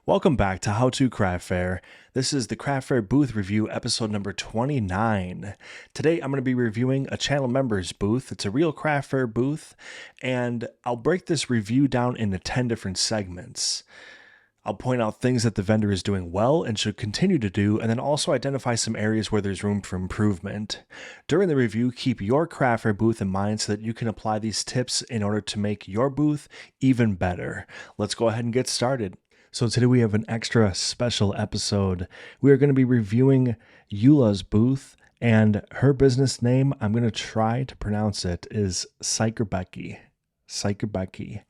Welcome back to How to Craft Fair. This is the Craft Fair booth review episode number 29. Today I'm going to be reviewing a channel member's booth. It's a real Craft Fair booth, and I'll break this review down into 10 different segments. I'll point out things that the vendor is doing well and should continue to do, and then also identify some areas where there's room for improvement. During the review, keep your Craft Fair booth in mind so that you can apply these tips in order to make your booth even better. Let's go ahead and get started. So today we have an extra special episode. We are going to be reviewing Yola's booth, and her business name, I'm going to try to pronounce it, is Suikerbekkie. Suikerbekkie.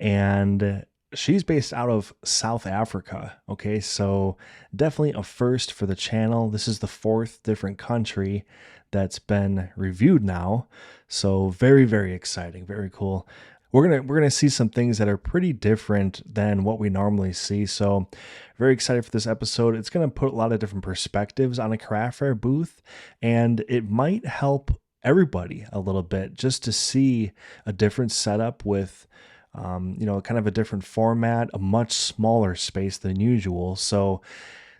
And she's based out of South Africa. Okay, so definitely a first for the channel. This is the fourth different country that's been reviewed now. So very, very exciting, very cool. We're gonna see some things that are pretty different than what we normally see. So very excited for this episode. It's gonna put a lot of different perspectives on a craft fair booth, and it might help everybody a little bit just to see a different setup with kind of a different format, a much smaller space than usual. So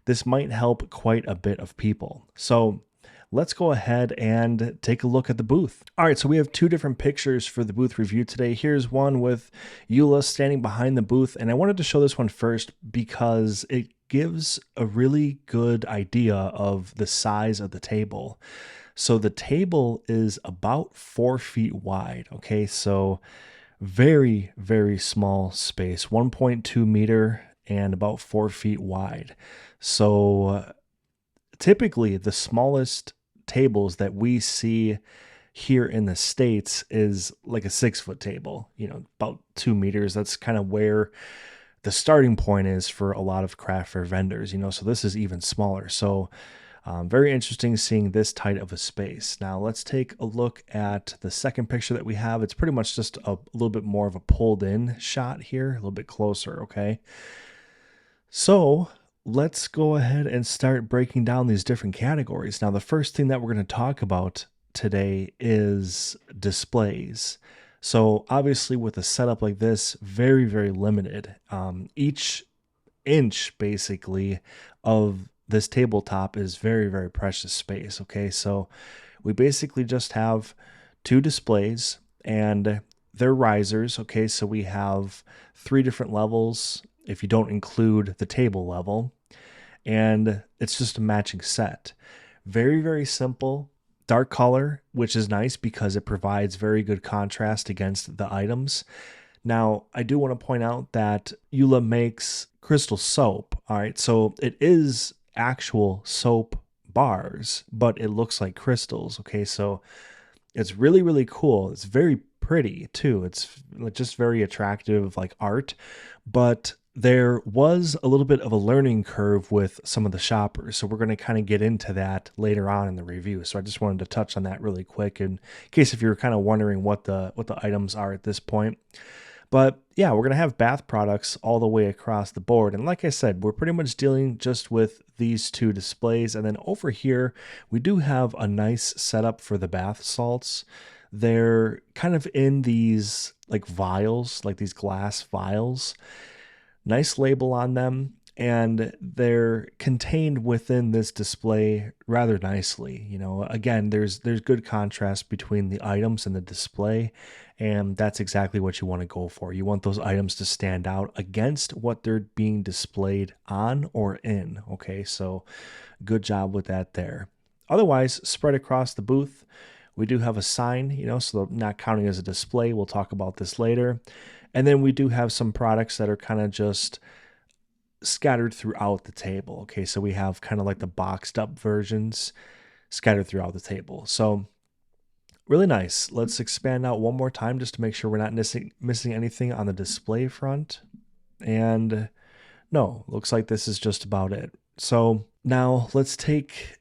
this might help quite a bit of people. So let's go ahead and take a look at the booth. All right, so we have two different pictures for the booth review today. Here's one with Yola standing behind the booth, and I wanted to show this one first because it gives a really good idea of the size of the table. So the table is about 4 feet wide, okay? So very, very small space, 1.2 meter and about 4 feet wide. So typically the smallest tables that we see here in the States is like a 6-foot table, about 2 meters. That's kind of where the starting point is for a lot of craft fair vendors, so this is even smaller. So very interesting seeing this tight of a space. Now let's take a look at the second picture that we have. It's pretty much just a little bit more of a pulled in shot here, a little bit closer, okay? So let's go ahead and start breaking down these different categories. Now, the first thing that we're going to talk about today is displays. So obviously with a setup like this, very, very limited. Each inch basically of this tabletop is very, very precious space. Okay, so we basically just have 2 displays and they're risers. Okay, so we have 3 different levels if you don't include the table level, and it's just a matching set. Very, very simple, dark color, which is nice because it provides very good contrast against the items. Now, I do want to point out that Yola makes crystal soap. All right, so it is actual soap bars, but it looks like crystals. Okay, so it's really, really cool. It's very pretty too. It's just very attractive, like art, but there was a little bit of a learning curve with some of the shoppers. So we're going to kind of get into that later on in the review. So I just wanted to touch on that really quick in case if you're kind of wondering what the items are at this point. But yeah, we're going to have bath products all the way across the board. And like I said, we're pretty much dealing just with these 2 displays. And then over here, we do have a nice setup for the bath salts. They're kind of in these like vials, like these glass vials. Nice label on them, and they're contained within this display rather nicely. Again, there's good contrast between the items and the display, and that's exactly what you want to go for. You want those items to stand out against what they're being displayed on or in. Okay, so good job with that there. Otherwise, spread across the booth, we do have a sign, so not counting as a display. We'll talk about this later. And then we do have some products that are kind of just scattered throughout the table. Okay, so we have kind of like the boxed up versions scattered throughout the table. So really nice. Let's expand out one more time just to make sure we're not missing anything on the display front. And no, looks like this is just about it. So now let's take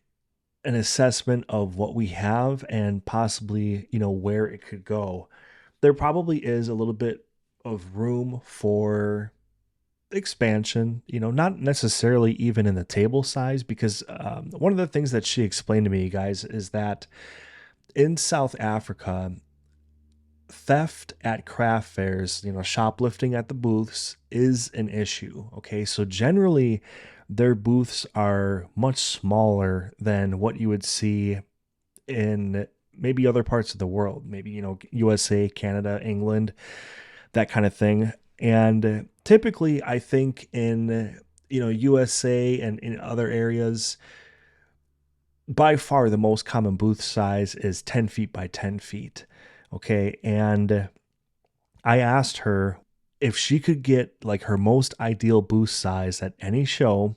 an assessment of what we have and possibly, where it could go. There probably is a little bit of room for expansion, not necessarily even in the table size, because one of the things that she explained to me, guys, is that in South Africa, theft at craft fairs, shoplifting at the booths is an issue. Okay. So generally, their booths are much smaller than what you would see in maybe other parts of the world, maybe, USA, Canada, England, that kind of thing. And typically, I think in, USA and in other areas, by far the most common booth size is 10 feet by 10 feet. Okay. And I asked her if she could get like her most ideal booth size at any show,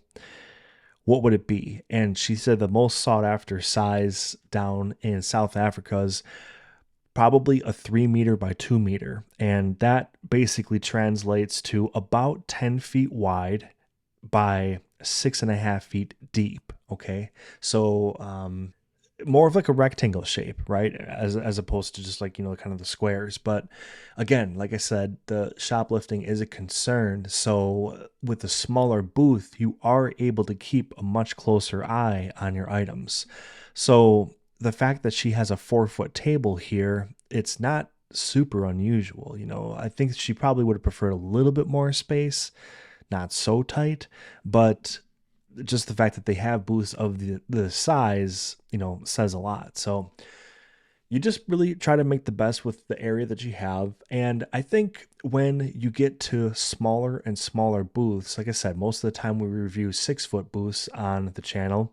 what would it be? And she said the most sought after size down in South Africa is probably a 3 meter by 2 meter. And that basically translates to about 10 feet wide by 6.5 feet deep. Okay. So, more of like a rectangle shape, right? As opposed to just like, kind of the squares. But again, like I said, the shoplifting is a concern. So with a smaller booth, you are able to keep a much closer eye on your items. So the fact that she has a 4 foot table here, it's not super unusual. I think she probably would have preferred a little bit more space, not so tight, but just the fact that they have booths of the size, says a lot. So you just really try to make the best with the area that you have. And I think when you get to smaller and smaller booths, like I said, most of the time we review 6 foot booths on the channel.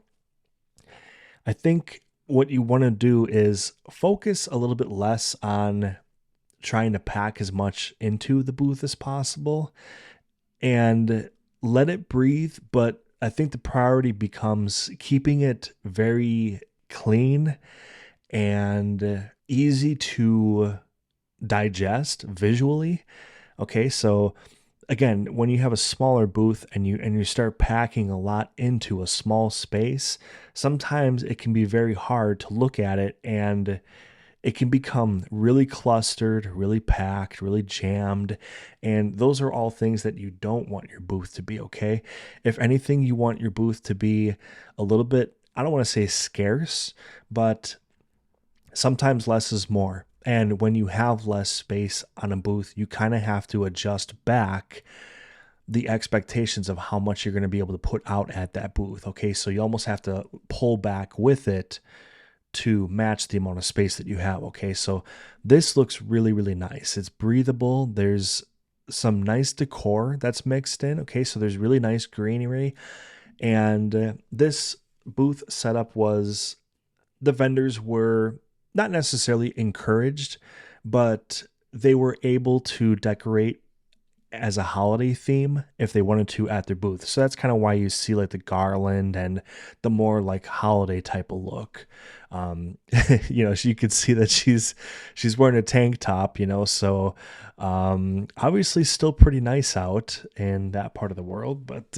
I think what you want to do is focus a little bit less on trying to pack as much into the booth as possible and let it breathe. But I think the priority becomes keeping it very clean and easy to digest visually. Okay, so again, when you have a smaller booth and you start packing a lot into a small space, sometimes it can be very hard to look at it, and it can become really clustered, really packed, really jammed. And those are all things that you don't want your booth to be. Okay. If anything, you want your booth to be a little bit, I don't want to say scarce, but sometimes less is more. And when you have less space on a booth, you kind of have to adjust back the expectations of how much you're going to be able to put out at that booth. Okay. So you almost have to pull back with it to match the amount of space that you have. Okay, so this looks really, really nice. It's breathable. There's some nice decor that's mixed in. Okay, so there's really nice greenery. And this booth setup was, the vendors were not necessarily encouraged, but they were able to decorate as a holiday theme if they wanted to at their booth. So that's kind of why you see like the garland and the more like holiday type of look. You could see that she's wearing a tank top, so obviously still pretty nice out in that part of the world, but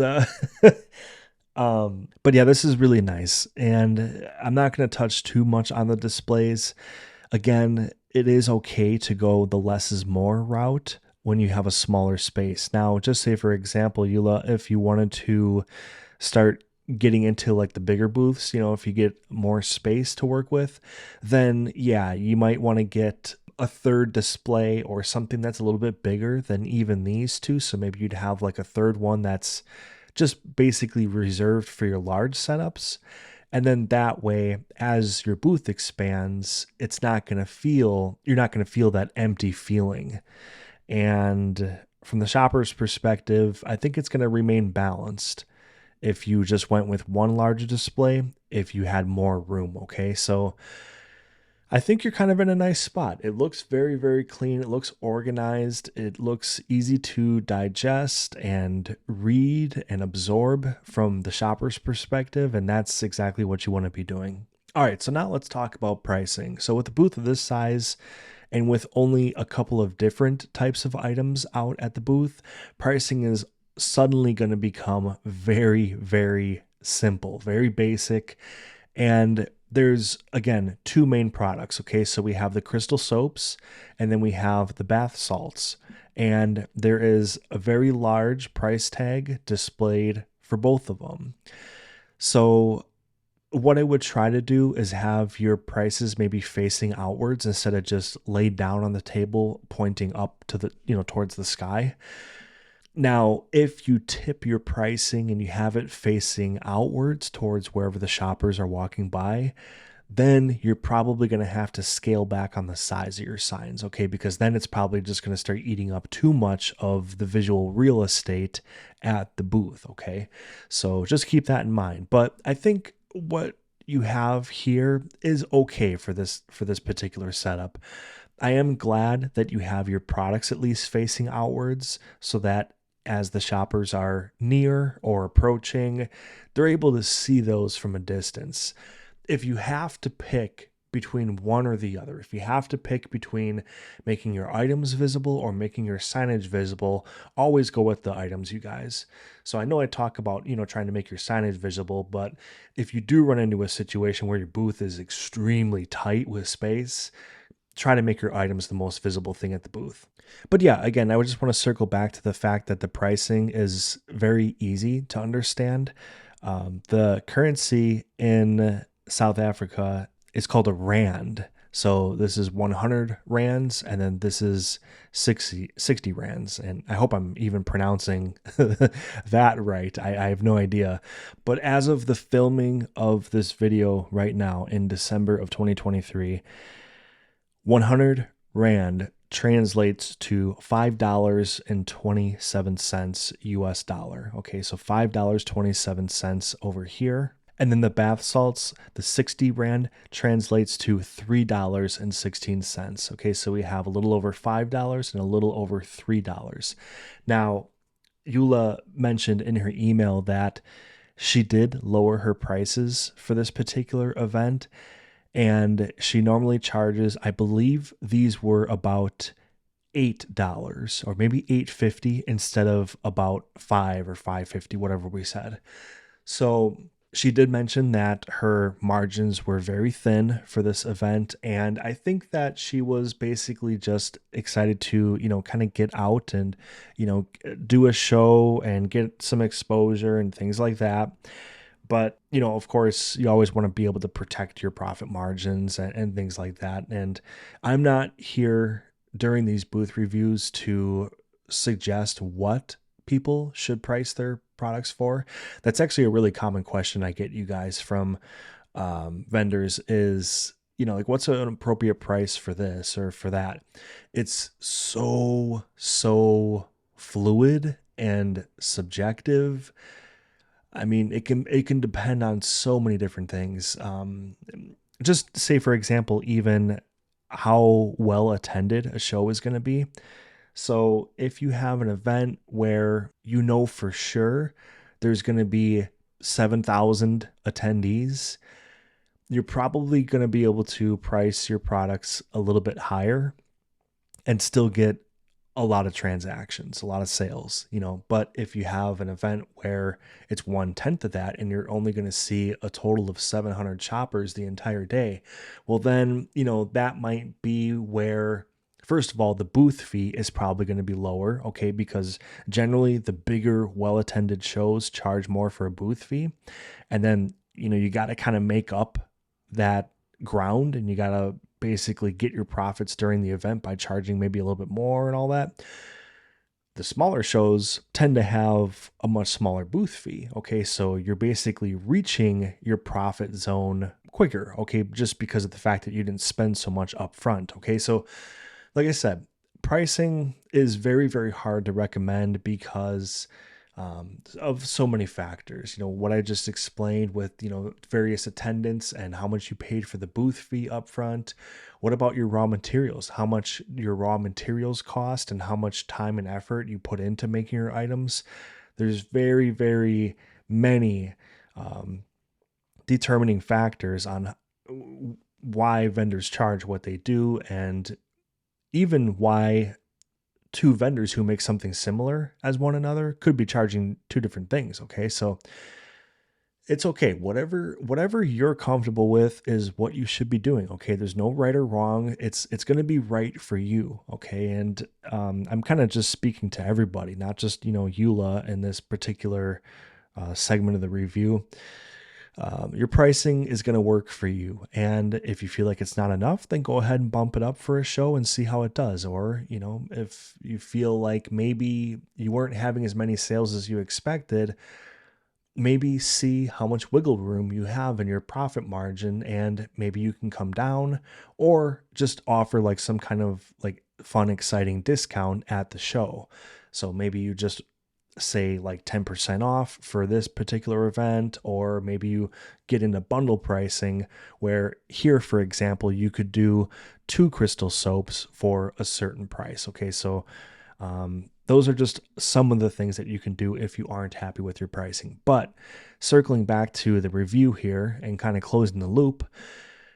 but yeah, this is really nice. And I'm not going to touch too much on the displays. Again, it is okay to go the less is more route when you have a smaller space. Now, just say, for example, Yola, if you wanted to start getting into like the bigger booths, if you get more space to work with, then yeah, you might want to get a third display or something that's a little bit bigger than even these two. So maybe you'd have like a third one that's just basically reserved for your large setups. And then that way, as your booth expands, you're not going to feel that empty feeling. And from the shopper's perspective, I think it's going to remain balanced if you just went with one larger display, if you had more room. Okay, so I think you're kind of in a nice spot. It looks very, very clean. It looks organized. It looks easy to digest and read and absorb from the shopper's perspective. And that's exactly what you want to be doing. All right, so now let's talk about pricing. So with a booth of this size, and with only a couple of different types of items out at the booth, pricing is suddenly going to become very, very simple, very basic. And there's, again, two main products. Okay, so we have the crystal soaps and then we have the bath salts. And there is a very large price tag displayed for both of them. So what I would try to do is have your prices maybe facing outwards instead of just laid down on the table, pointing up to the, towards the sky. Now, if you tip your pricing and you have it facing outwards towards wherever the shoppers are walking by, then you're probably going to have to scale back on the size of your signs, okay? Because then it's probably just going to start eating up too much of the visual real estate at the booth, okay? So just keep that in mind. But I think what you have here is okay for this particular setup. I am glad that you have your products at least facing outwards so that as the shoppers are near or approaching, they're able to see those from a distance. If you have to pick between one or the other, if you have to pick between making your items visible or making your signage visible, always go with the items, you guys. So I know I talk about, trying to make your signage visible, but if you do run into a situation where your booth is extremely tight with space, try to make your items the most visible thing at the booth. But yeah, again, I would just want to circle back to the fact that the pricing is very easy to understand. The currency in South Africa is called a rand. So this is 100 rands, and then this is 60 rands. And I hope I'm even pronouncing that right. I have no idea. But as of the filming of this video right now in December of 2023, 100 rand translates to $5.27 US dollar. Okay, so $5.27 over here. And then the bath salts, the 60 rand translates to $3.16. Okay, so we have a little over $5 and a little over $3. Now, Yola mentioned in her email that she did lower her prices for this particular event, and she normally charges, I believe these were about $8 or maybe $8.50 instead of about $5 or $5.50, whatever we said. So she did mention that her margins were very thin for this event, and I think that she was basically just excited to, kind of get out and, do a show and get some exposure and things like that. But, of course, you always want to be able to protect your profit margins and things like that. And I'm not here during these booth reviews to suggest what people should price their products for. That's actually a really common question I get, you guys, from vendors is, like, what's an appropriate price for this or for that? It's so fluid and subjective. I mean, it can depend on so many different things. Just say, for example, even how well attended a show is going to be. So if you have an event where for sure there's going to be 7,000 attendees, you're probably going to be able to price your products a little bit higher and still get a lot of transactions, a lot of sales, but if you have an event where it's 1/10 of that and you're only going to see a total of 700 shoppers the entire day, well then, that might be where, first of all, the booth fee is probably going to be lower, okay, because generally the bigger, well-attended shows charge more for a booth fee. And then, you got to kind of make up that ground, and you got to basically get your profits during the event by charging maybe a little bit more and all that. The smaller shows tend to have a much smaller booth fee. Okay, so you're basically reaching your profit zone quicker, okay, just because of the fact that you didn't spend so much up front. Okay, so like I said, pricing is very, very hard to recommend because of so many factors. What I just explained with, various attendance and how much you paid for the booth fee up front. What about your raw materials? How much your raw materials cost and how much time and effort you put into making your items? There's very, very many determining factors on why vendors charge what they do, and even why two vendors who make something similar as one another could be charging two different things. Okay, so it's okay. Whatever you're comfortable with is what you should be doing. Okay, there's no right or wrong. It's going to be right for you. Okay, and I'm kind of just speaking to everybody, not just Yola in this particular segment of the review. Your pricing is going to work for you. And if you feel like it's not enough, then go ahead and bump it up for a show and see how it does. Or, if you feel like maybe you weren't having as many sales as you expected, maybe see how much wiggle room you have in your profit margin, and maybe you can come down or just offer like some kind of like fun, exciting discount at the show. So maybe you just say like 10% off for this particular event, or maybe you get into bundle pricing where here, for example, you could do 2 crystal soaps for a certain price. Okay, so those are just some of the things that you can do if you aren't happy with your pricing. But circling back to the review here and kind of closing the loop,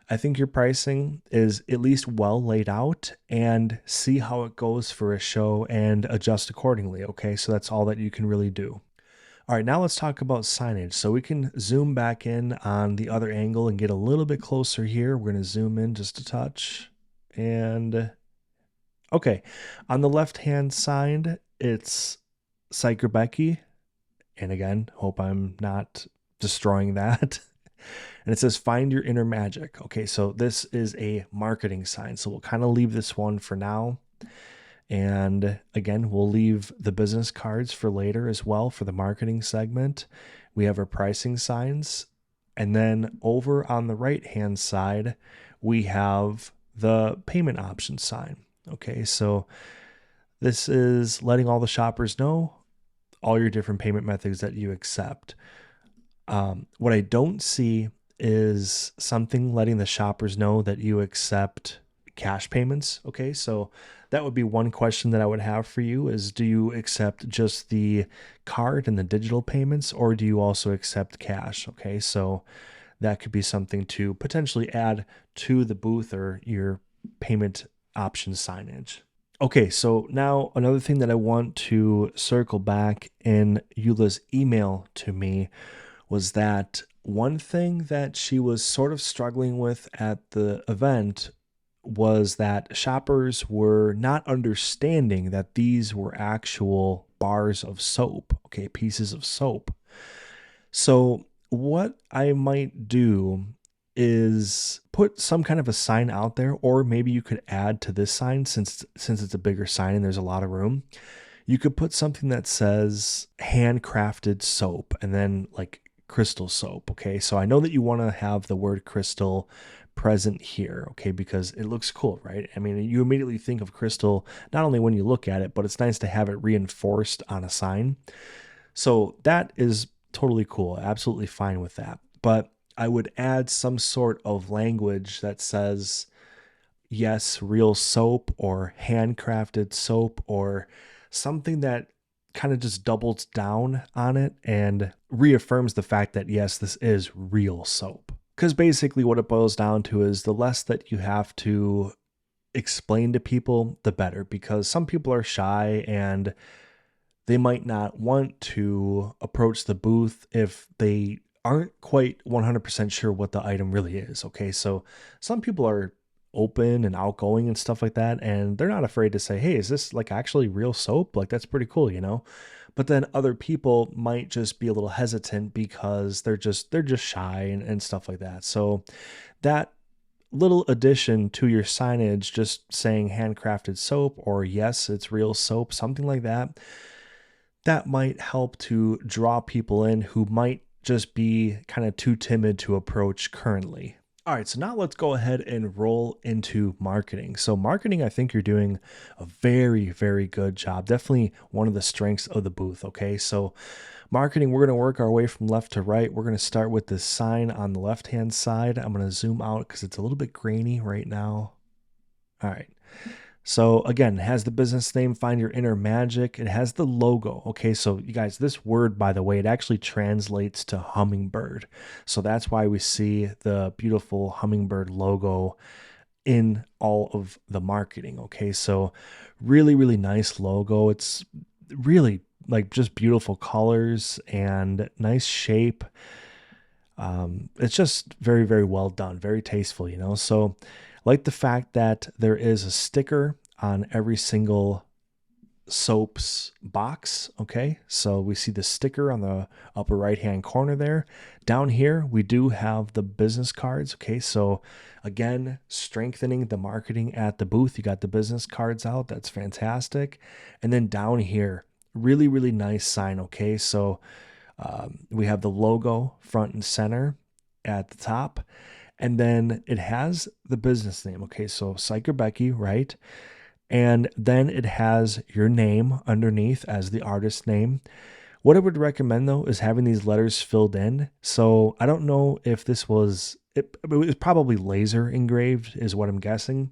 I think your pricing is at least well laid out, and see how it goes for a show and adjust accordingly. Okay, so that's all that you can really do. All right, now let's talk about signage. So we can zoom back in on the other angle and get a little bit closer here. We're going to zoom in just a touch. And okay, on the left-hand side, it's Suikerbekkie. And again, hope I'm not destroying that. And it says, find your inner magic. Okay, so this is a marketing sign. So we'll kind of leave this one for now. And again, we'll leave the business cards for later as well for the marketing segment. We have our pricing signs. And then over on the right-hand side, we have the payment option sign. Okay, so this is letting all the shoppers know all your different payment methods that you accept. What I don't see is something letting the shoppers know that you accept cash payments. Okay, so that would be one question that I would have for you is, do you accept just the card and the digital payments, or do you also accept cash? Okay, so that could be something to potentially add to the booth or your payment option signage. Okay, so now another thing that I want to circle back in Yola's email to me was that one thing that she was sort of struggling with at the event was that shoppers were not understanding that these were actual bars of soap, okay, pieces of soap. So what I might do is put some kind of a sign out there, or maybe you could add to this sign since it's a bigger sign and there's a lot of room. You could put something that says handcrafted soap and then like crystal soap. Okay, so I know that you want to have the word crystal present here, okay, because it looks cool, right? I mean, you immediately think of crystal not only when you look at it, but it's nice to have it reinforced on a sign. So that is totally cool, absolutely fine with that. But I would add some sort of language that says, yes, real soap, or handcrafted soap, or something that kind of just doubles down on it and reaffirms the fact that, yes, this is real soap. Because basically what it boils down to is the less that you have to explain to people, the better, because some people are shy and they might not want to approach the booth if they aren't quite 100% sure what the item really is. Okay, so some people are open and outgoing and stuff like that, and they're not afraid to say, hey, is this like actually real soap? Like, that's pretty cool, But then other people might just be a little hesitant because they're just shy and stuff like that. So that little addition to your signage, just saying handcrafted soap, or yes, it's real soap, something like that, that might help to draw people in who might just be kind of too timid to approach currently. All right, so now let's go ahead and roll into marketing. So marketing, I think you're doing a very, very good job. Definitely one of the strengths of the booth, okay? So marketing, we're going to work our way from left to right. We're going to start with this sign on the left-hand side. I'm going to zoom out because it's a little bit grainy right now. All right. So again, it has the business name, find your inner magic. It has the logo. Okay, so you guys, this word, by the way, it actually translates to hummingbird. So that's why we see the beautiful hummingbird logo in all of the marketing. Okay, so really, really nice logo. It's really like just beautiful colors and nice shape. It's just very, very well done, very tasteful, So like the fact that there is a sticker on every single soaps box. Okay, so we see the sticker on the upper right hand corner there. Down here we do have the business cards. Okay, so again, strengthening the marketing at the booth. You got the business cards out. That's fantastic. And then down here, really nice sign. Okay, so we have the logo front and center at the top, and then it has the business name. Okay, so Suikerbekkie, right? And then it has your name underneath as the artist name. What I would recommend though is having these letters filled in. So I don't know if this was, it was probably laser engraved, is what I'm guessing.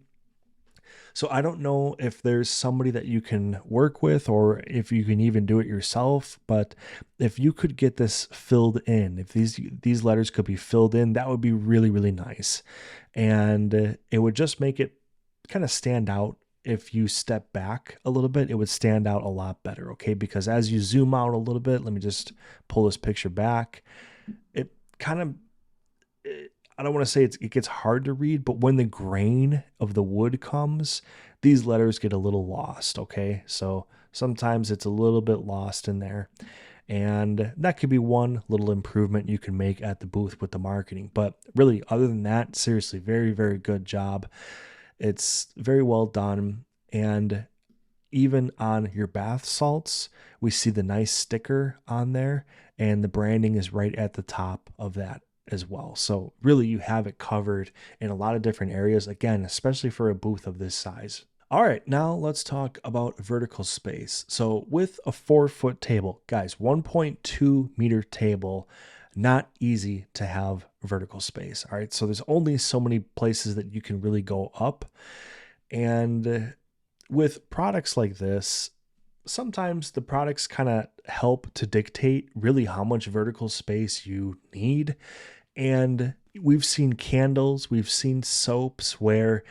So I don't know if there's somebody that you can work with or if you can even do it yourself, but if you could get this filled in, if these letters could be filled in, that would be really nice. And it would just make it kind of stand out. If you step back a little bit, it would stand out a lot better, okay? Because as you zoom out a little bit, let me just pull this picture back. It kind of, I don't want to say it gets hard to read, but when the grain of the wood comes, these letters get a little lost, okay? So sometimes it's a little bit lost in there. And that could be one little improvement you can make at the booth with the marketing. But really, other than that, seriously, very good job. It's very well done. And even on your bath salts, we see the nice sticker on there, and the branding is right at the top of that as well. So really you have it covered in a lot of different areas, again, especially for a booth of this size. All right, now let's talk about vertical space. So with a 4-foot table, guys, 1.2 meter table, not easy to have vertical space. All right, so there's only so many places that you can really go up. And with products like this, sometimes the products kind of help to dictate really how much vertical space you need. And we've seen candles, we've seen soaps where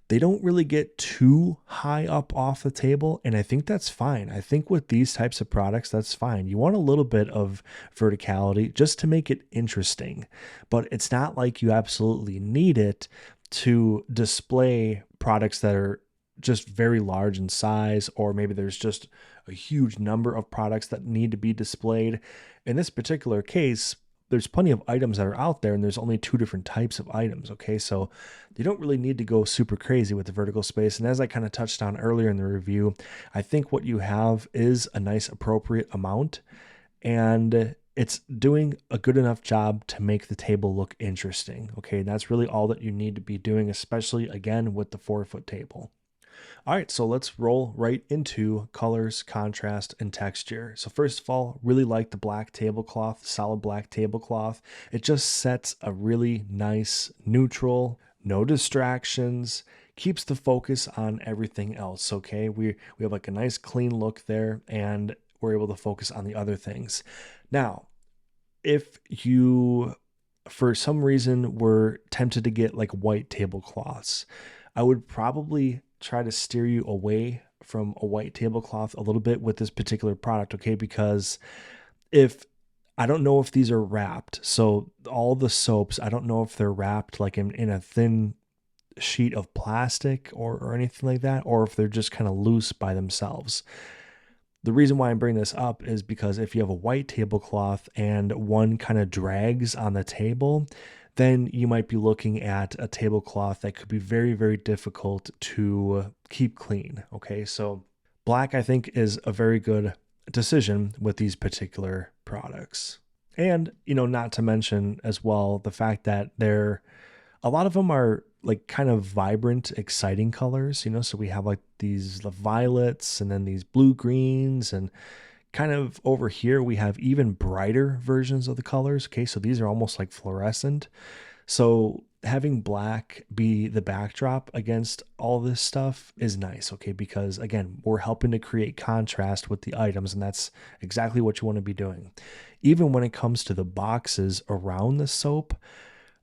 they don't really get too high up off the table. And I think that's fine. I think with these types of products, that's fine. You want a little bit of verticality just to make it interesting, but it's not like you absolutely need it to display products that are just very large in size, or maybe there's just a huge number of products that need to be displayed. In this particular case, there's plenty of items that are out there, and there's only 2 different types of items. Okay, so you don't really need to go super crazy with the vertical space. And as I kind of touched on earlier in the review, I think what you have is a nice appropriate amount, and it's doing a good enough job to make the table look interesting. Okay, that's really all that you need to be doing, especially again with the 4-foot table. All right, so let's roll right into colors, contrast, and texture. So first of all, really like the black tablecloth, solid black tablecloth. It just sets a really nice neutral, no distractions, keeps the focus on everything else, okay? We have like a nice clean look there, and we're able to focus on the other things. Now, if you for some reason were tempted to get like white tablecloths, I would probably try to steer you away from a white tablecloth a little bit with this particular product, okay? Because if I don't know if these are wrapped, so all the soaps, I don't know if they're wrapped like in a thin sheet of plastic or anything like that, or if they're just kind of loose by themselves. The reason why I'm bringing this up is because if you have a white tablecloth and one kind of drags on the table, then you might be looking at a tablecloth that could be very difficult to keep clean. Okay, so black, I think, is a very good decision with these particular products. And, not to mention as well the fact that a lot of them are like kind of vibrant, exciting colors, so we have like the violets and then these blue greens, and kind of over here we have even brighter versions of the colors. Okay, so these are almost like fluorescent. So having black be the backdrop against all this stuff is nice, okay, because again, we're helping to create contrast with the items, and that's exactly what you want to be doing. Even when it comes to the boxes around the soap,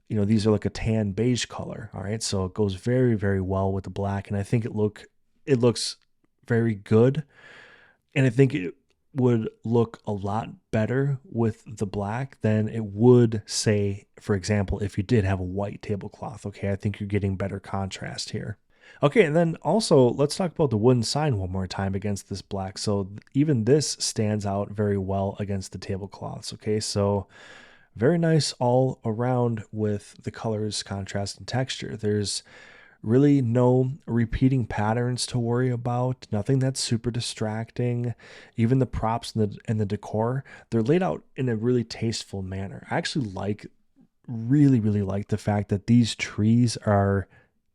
these are like a tan beige color. All right, so it goes very well with the black, and I think it looks very good, and I think it would look a lot better with the black than it would, say, for example, if you did have a white tablecloth. Okay, I think you're getting better contrast here. Okay, and then also let's talk about the wooden sign one more time against this black. So even this stands out very well against the tablecloths. Okay, so very nice all around with the colors, contrast, and texture. There's really no repeating patterns to worry about, nothing that's super distracting. Even the props and the decor, they're laid out in a really tasteful manner. I actually really like the fact that these trees are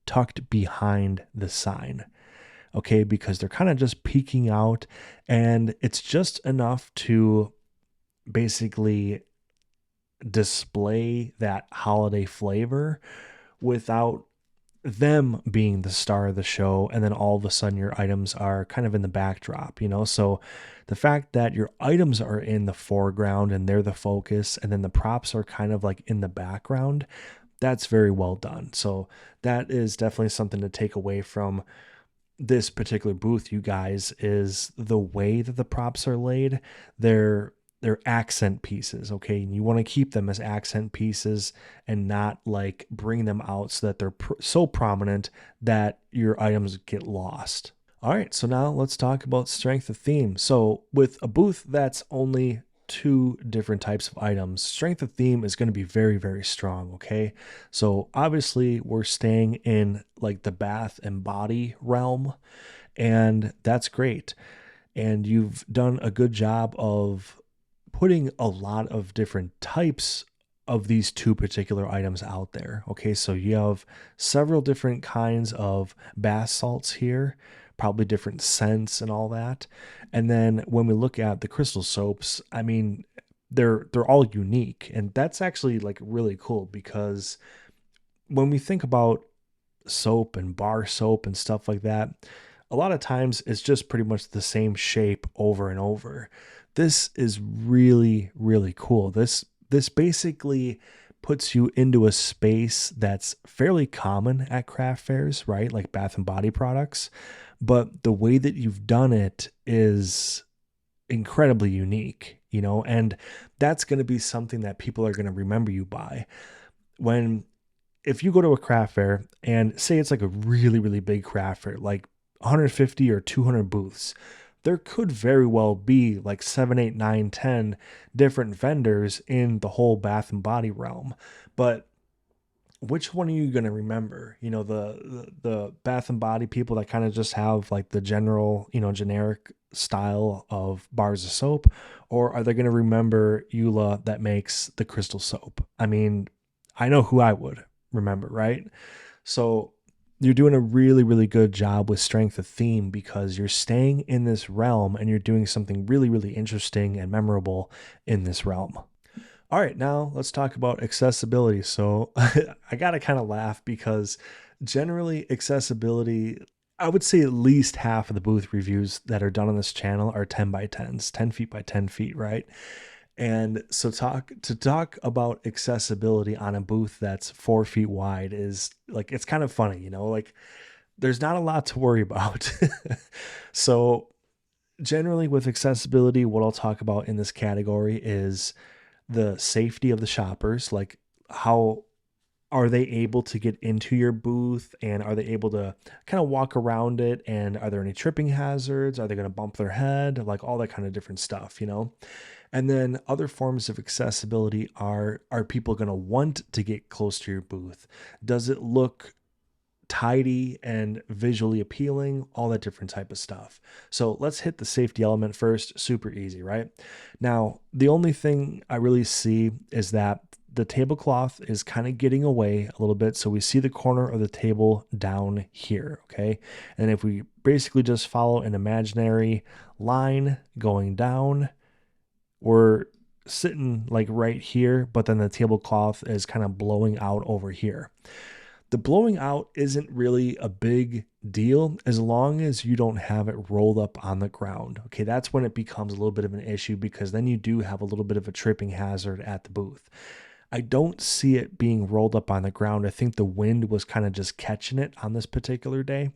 tucked behind the sign. Okay, because they're kind of just peeking out, and it's just enough to basically display that holiday flavor without them being the star of the show, and then all of a sudden your items are kind of in the backdrop, you know? So the fact that your items are in the foreground and they're the focus, and then the props are kind of like in the background, that's very well done. So that is definitely something to take away from this particular booth, you guys, is the way that the props are laid. They're accent pieces, okay? And you want to keep them as accent pieces and not like bring them out so that they're so prominent that your items get lost. All right, so now let's talk about strength of theme. So with a booth that's only two different types of items, strength of theme is going to be very strong, okay? So obviously we're staying in like the bath and body realm, and that's great. And you've done a good job of putting a lot of different types of these two particular items out there. Okay, so you have several different kinds of bath salts here, probably different scents and all that. And then when we look at the crystal soaps, I mean, they're all unique, and that's actually like really cool because when we think about soap and bar soap and stuff like that, a lot of times it's just pretty much the same shape over and over. This is really cool. This basically puts you into a space that's fairly common at craft fairs, right? Like bath and body products. But the way that you've done it is incredibly unique, you know, and that's going to be something that people are going to remember you by. When if you go to a craft fair and say it's like a really big craft fair, like 150 or 200 booths, there could very well be like 7, 8, 9, 10 different vendors in the whole bath and body realm. But which one are you going to remember? You know, the bath and body people that kind of just have like the general, you know, generic style of bars of soap, or are they going to remember Yola that makes the crystal soap? I mean, I know who I would remember, right? So you're doing a really good job with strength of theme because you're staying in this realm and you're doing something really interesting and memorable in this realm. All right, now let's talk about accessibility. So I got to kind of laugh because generally accessibility, I would say at least half of the booth reviews that are done on this channel are 10 by 10s, 10 feet by 10 feet, right? And so talk about accessibility on a booth that's 4 feet wide is like, it's kind of funny, you know, like there's not a lot to worry about. So generally with accessibility, what I'll talk about in this category is the safety of the shoppers, like how are they able to get into your booth, and are they able to kind of walk around it, and are there any tripping hazards? Are they going to bump their head? Like all that kind of different stuff, you know? And then other forms of accessibility are people going to want to get close to your booth? Does it look tidy and visually appealing, all that different type of stuff. So let's hit the safety element first. Super easy, right? Now, the only thing I really see is that the tablecloth is kind of getting away a little bit. So we see the corner of the table down here, okay? And if we basically just follow an imaginary line going down, we're sitting like right here, but then the tablecloth is kind of blowing out over here. The blowing out isn't really a big deal as long as you don't have it rolled up on the ground. Okay, that's when it becomes a little bit of an issue because then you do have a little bit of a tripping hazard at the booth. I don't see it being rolled up on the ground. I think the wind was kind of just catching it on this particular day,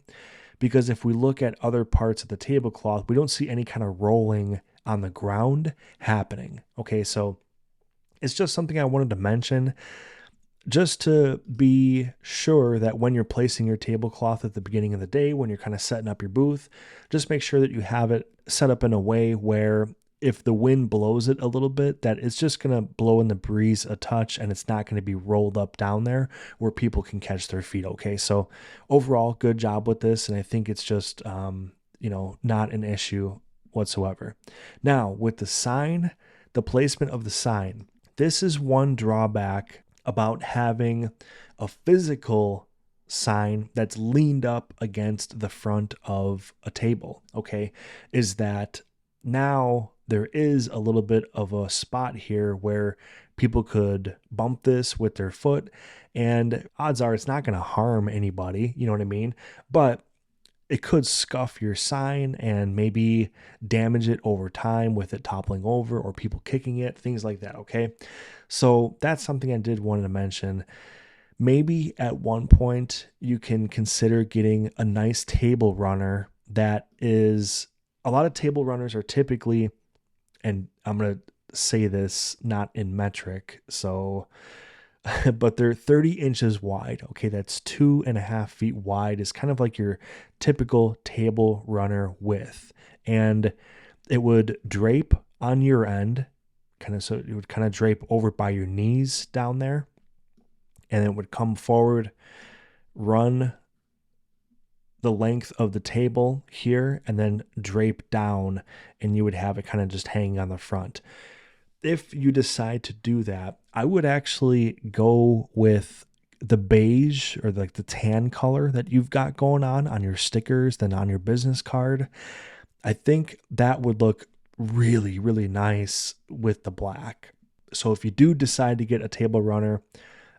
because if we look at other parts of the tablecloth, we don't see any kind of rolling on the ground happening. Okay, so it's just something I wanted to mention. just to be sure that when you're placing your tablecloth at the beginning of the day, when you're kind of setting up your booth, just make sure that you have it set up in a way where if the wind blows it a little bit, that it's just going to blow in the breeze a touch and it's not going to be rolled up down there where people can catch their feet. Okay. So overall, good job with this. And I think it's just, not an issue whatsoever. Now with the sign, the placement of the sign, this is one drawback about having a physical sign that's leaned up against the front of a table, okay, is that now there is a little bit of a spot here where people could bump this with their foot, and odds are it's not going to harm anybody, you know what I mean? But it could scuff your sign and maybe damage it over time with it toppling over or people kicking it, things like that, okay? So that's something I did want to mention. Maybe at one point you can consider getting a nice table runner that is, a lot of table runners are typically, and I'm going to say this not in metric, so but they're 30 inches wide. Okay, that's 2.5 feet wide, is kind of like your typical table runner width. And it would drape on your end, kind of, so it would kind of drape over by your knees down there. And it would come forward, run the length of the table here, and then drape down, and you would have it kind of just hanging on the front. If you decide to do that, I would actually go with the beige or like the tan color that you've got going on your stickers, then on your business card. I think that would look really, really nice with the black. So if you do decide to get a table runner,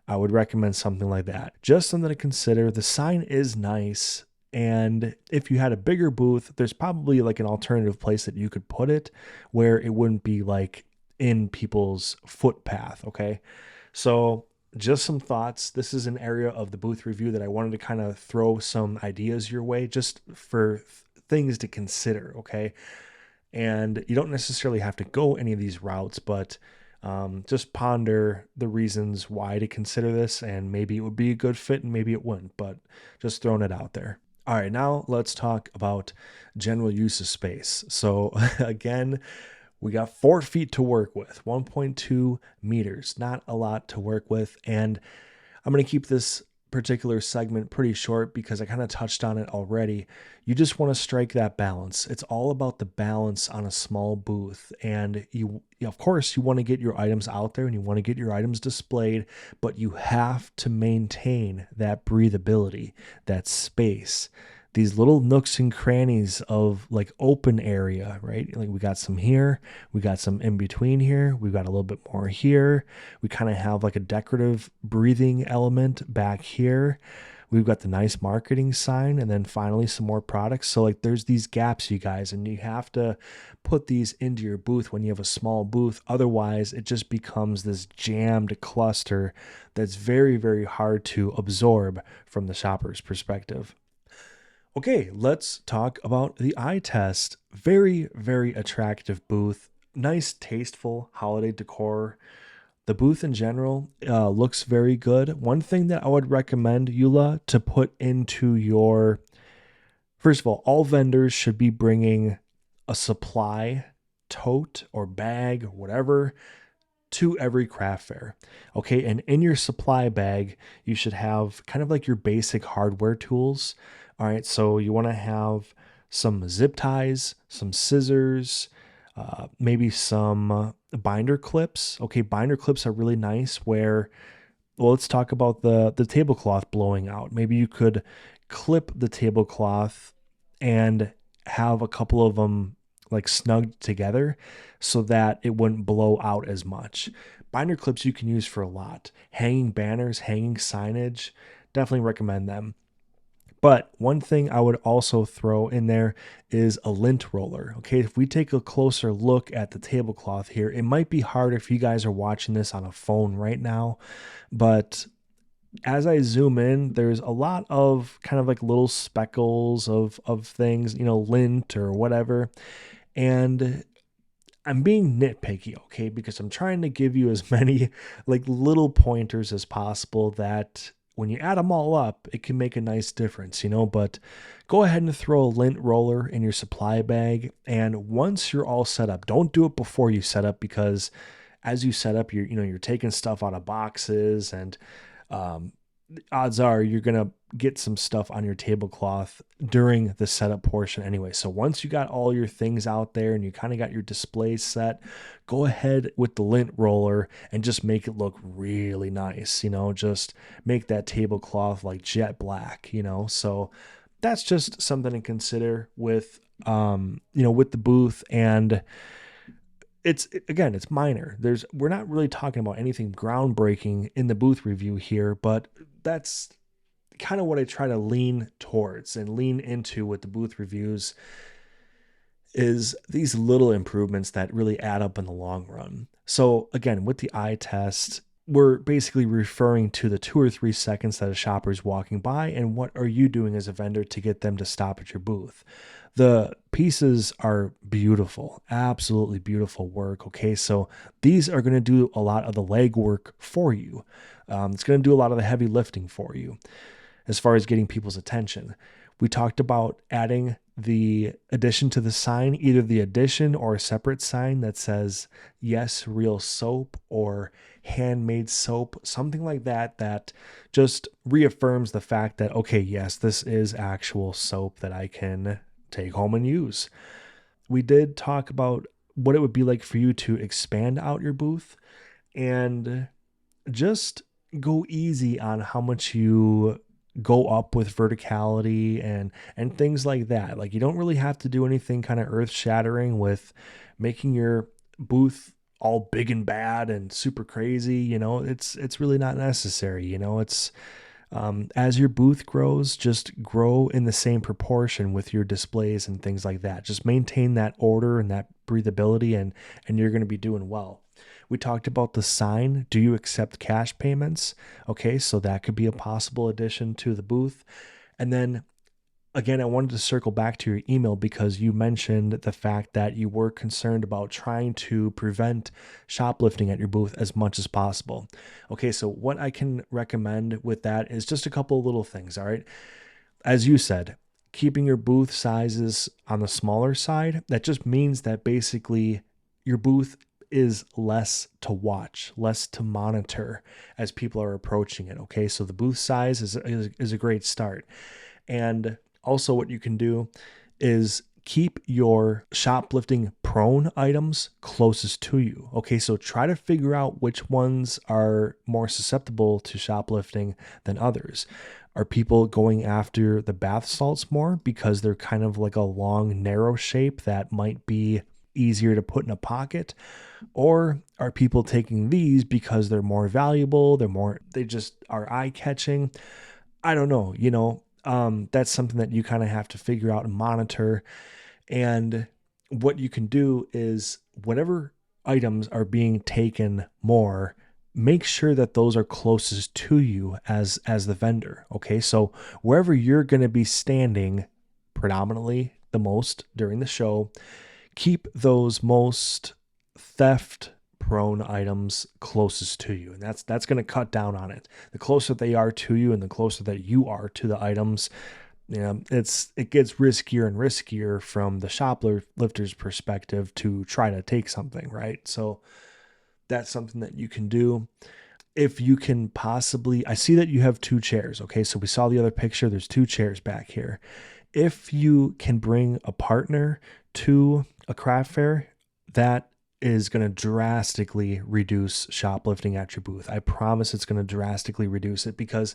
I would recommend something like that. Just something to consider. The sign is nice. And if you had a bigger booth, there's probably like an alternative place that you could put it where it wouldn't be like in people's footpath. Okay. So just some thoughts. This is an area of the booth review that I wanted to kind of throw some ideas your way just for things to consider. Okay. And you don't necessarily have to go any of these routes, but just ponder the reasons why to consider this, and maybe it would be a good fit and maybe it wouldn't, but just throwing it out there. All right, now let's talk about general use of space. So again, we got 4 feet to work with, 1.2 meters, not a lot to work with. And I'm going to keep this particular segment pretty short because I kind of touched on it already. You just want to strike that balance. It's all about the balance on a small booth. And you of course, you want to get your items out there and you want to get your items displayed, but you have to maintain that breathability, that space, these little nooks and crannies of like open area, right? Like we got some here, we got some in between here, we've got a little bit more here. We kind of have like a decorative breathing element back here. We've got the nice marketing sign, and then finally some more products. So like there's these gaps, you guys, and you have to put these into your booth when you have a small booth. Otherwise, it just becomes this jammed cluster that's very, very hard to absorb from the shopper's perspective. Okay, let's talk about the eye test. Very, very attractive booth. Nice, tasteful holiday decor. The booth in general looks very good. One thing that I would recommend, Yola, to put into your... First of all vendors should be bringing a supply tote or bag, whatever, to every craft fair. Okay, and in your supply bag, you should have kind of like your basic hardware tools. All right, so you want to have some zip ties, some scissors, maybe some binder clips. Okay, binder clips are really nice where, well, let's talk about the tablecloth blowing out. Maybe you could clip the tablecloth and have a couple of them like snugged together so that it wouldn't blow out as much. Binder clips you can use for a lot. Hanging banners, hanging signage, definitely recommend them. But one thing I would also throw in there is a lint roller. Okay, if we take a closer look at the tablecloth here, it might be hard if you guys are watching this on a phone right now, but as I zoom in, there's a lot of kind of like little speckles of things, lint or whatever. And I'm being nitpicky, okay, because I'm trying to give you as many like little pointers as possible that when you add them all up, it can make a nice difference, but go ahead and throw a lint roller in your supply bag. And once you're all set up, don't do it before you set up, because as you set up, you're taking stuff out of boxes, and um, odds are you're going to get some stuff on your tablecloth during the setup portion anyway. So once you got all your things out there and you kind of got your display set, go ahead with the lint roller and just make it look really nice, just make that tablecloth like jet black, So that's just something to consider with with the booth. And it's minor. We're not really talking about anything groundbreaking in the booth review here, but that's kind of what I try to lean towards and lean into with the booth reviews, is these little improvements that really add up in the long run. So again, with the eye test, we're basically referring to the 2 or 3 seconds that a shopper is walking by, and what are you doing as a vendor to get them to stop at your booth. The pieces are beautiful, absolutely beautiful work. Okay, so these are going to do a lot of the legwork for you. It's going to do a lot of the heavy lifting for you as far as getting people's attention. We talked about adding the addition to the sign, either the addition or a separate sign that says, yes, real soap, or handmade soap, something like that, that just reaffirms the fact that, okay, yes, this is actual soap that I can take home and use. We did talk about what it would be like for you to expand out your booth, and just go easy on how much you go up with verticality and things like that. Like, you don't really have to do anything kind of earth shattering with making your booth all big and bad and super crazy. It's really not necessary. It's as your booth grows, just grow in the same proportion with your displays and things like that. Just maintain that order and that breathability, and you're going to be doing well. We talked about the sign. Do you accept cash payments? Okay, so that could be a possible addition to the booth. And then again, I wanted to circle back to your email, because you mentioned the fact that you were concerned about trying to prevent shoplifting at your booth as much as possible. Okay, so what I can recommend with that is just a couple of little things, all right? As you said, keeping your booth sizes on the smaller side, that just means that basically your booth is less to watch, less to monitor as people are approaching it. Okay, so the booth size is a great start. And also what you can do is keep your shoplifting prone items closest to you. Okay, so try to figure out which ones are more susceptible to shoplifting than others. Are people going after the bath salts more because they're kind of like a long, narrow shape that might be easier to put in a pocket? Or are people taking these because they're more valuable, they just are eye-catching? I don't know, that's something that you kind of have to figure out and monitor. And what you can do is, whatever items are being taken more, make sure that those are closest to you as the vendor. Okay, so wherever you're going to be standing predominantly the most during the show, keep those most theft prone items closest to you, and that's going to cut down on it. The closer they are to you and the closer that you are to the items, it gets riskier and riskier from the shoplifter's perspective to try to take something, right? So that's something that you can do. If you can possibly, I see that you have 2 chairs. Okay, so we saw the other picture, there's 2 chairs back here. If you can bring a partner to a craft fair, that is going to drastically reduce shoplifting at your booth. I promise it's going to drastically reduce it, because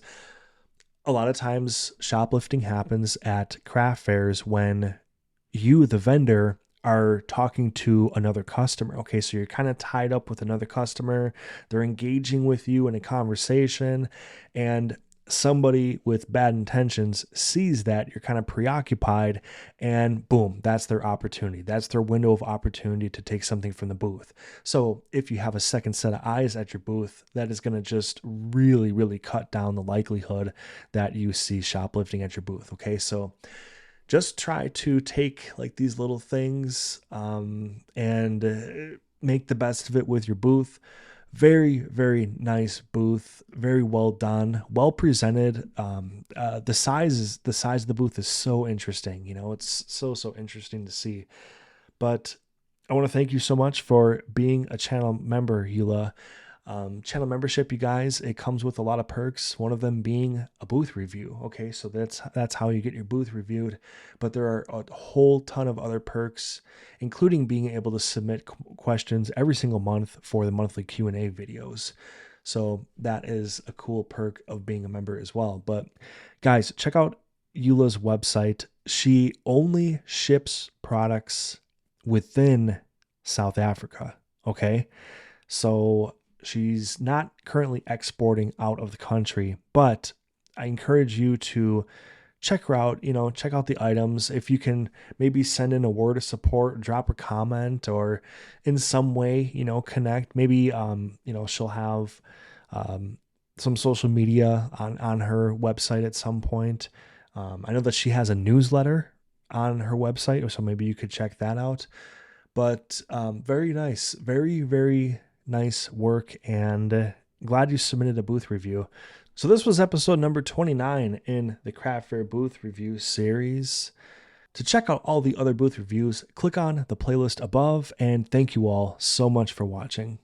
a lot of times shoplifting happens at craft fairs when you, the vendor, are talking to another customer. Okay, so you're kind of tied up with another customer. They're engaging with you in a conversation, and somebody with bad intentions sees that you're kind of preoccupied, and boom, that's their opportunity. That's their window of opportunity to take something from the booth. So if you have a second set of eyes at your booth, that is going to just really, really cut down the likelihood that you see shoplifting at your booth. Okay, so just try to take like these little things and make the best of it with your booth. Very, very nice booth. Very well done, well presented. The size of the booth is so interesting. You know, it's so interesting to see. But I want to thank you so much for being a channel member, Yola. Channel membership, you guys, it comes with a lot of perks. One of them being a booth review. Okay, so that's how you get your booth reviewed. But there are a whole ton of other perks, including being able to submit questions every single month for the monthly Q&A videos. So that is a cool perk of being a member as well. But guys, check out Yola's website. She only ships products within South Africa. Okay, so she's not currently exporting out of the country, but I encourage you to check her out, you know, check out the items. If you can maybe send in a word of support, drop a comment, or in some way, you know, connect. Maybe, you know, she'll have some social media on her website at some point. I know that she has a newsletter on her website, so maybe you could check that out. But very nice, very nice work, and glad you submitted a booth review. So this was episode number 29 in the Craft Fair booth review series. To check out all the other booth reviews, click on the playlist above, and thank you all so much for watching.